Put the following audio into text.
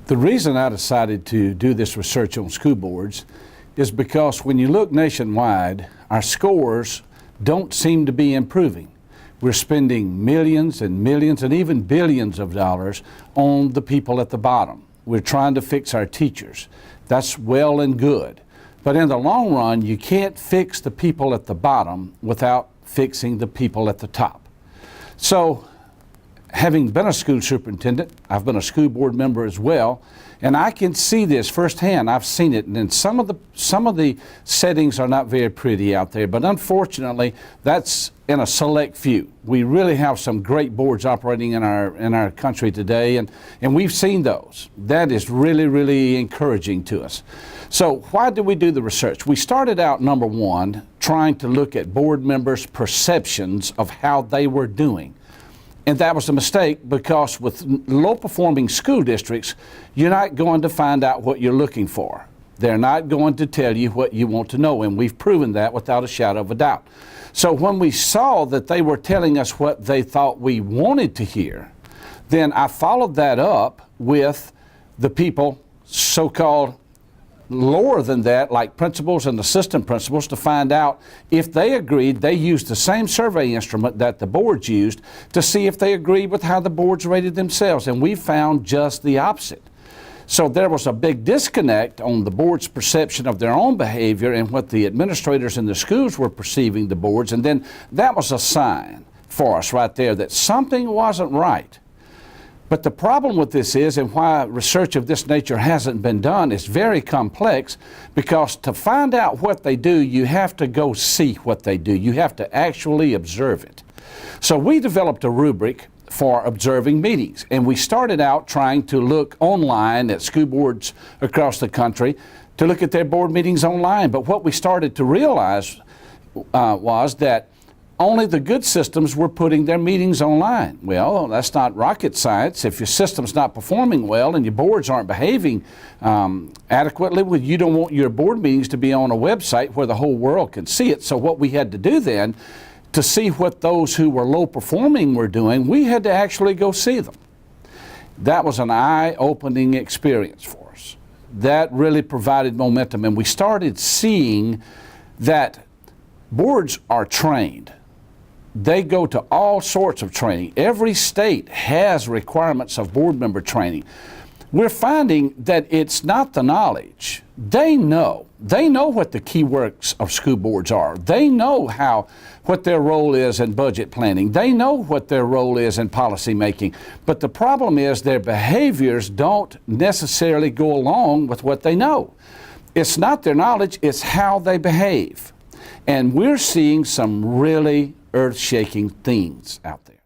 The reason I decided to do this research on school boards is because when you look nationwide, our scores don't seem to be improving. We're spending millions and millions and even billions of dollars on the people at the bottom. We're trying to fix our teachers. That's well and good. But in the long run, you can't fix the people at the bottom without fixing the people at the top. So, having been a school superintendent, I've been a school board member as well, and I can see this firsthand. I've seen it, and some of the settings are not very pretty out there, but unfortunately, that's in a select few. We really have some great boards operating in our country today, and we've seen those. That is really, really encouraging to us. So why did we do the research? We started out, number one, trying to look at board members' perceptions of how they were doing. And that was a mistake, because with low-performing school districts, you're not going to find out what you're looking for. They're not going to tell you what you want to know, and we've proven that without a shadow of a doubt. So when we saw that they were telling us what they thought we wanted to hear, then I followed that up with the people so-called lower than that, like principals and assistant principals, to find out if they agreed. They used the same survey instrument that the boards used to see if they agreed with how the boards rated themselves, and we found just the opposite. So there was a big disconnect on the board's perception of their own behavior and what the administrators in the schools were perceiving the boards, and then that was a sign for us right there that something wasn't right. But the problem with this is, and why research of this nature hasn't been done, is very complex, because to find out what they do, you have to go see what they do. You have to actually observe it. So we developed a rubric for observing meetings, and we started out trying to look online at school boards across the country to look at their board meetings online. But what we started to realize was that only the good systems were putting their meetings online. Well, that's not rocket science. If your system's not performing well and your boards aren't behaving adequately, well, you don't want your board meetings to be on a website where the whole world can see it. So what we had to do then, to see what those who were low performing were doing, we had to actually go see them. That was an eye-opening experience for us. That really provided momentum, and we started seeing that boards are trained. They go to all sorts of training. Every state has requirements of board member training. We're finding that it's not the knowledge. They know what the key works of school boards are. They know what their role is in budget planning. They know what their role is in policy making. But the problem is their behaviors don't necessarily go along with what they know. It's not their knowledge, it's how they behave. And we're seeing some really earth-shaking things out there.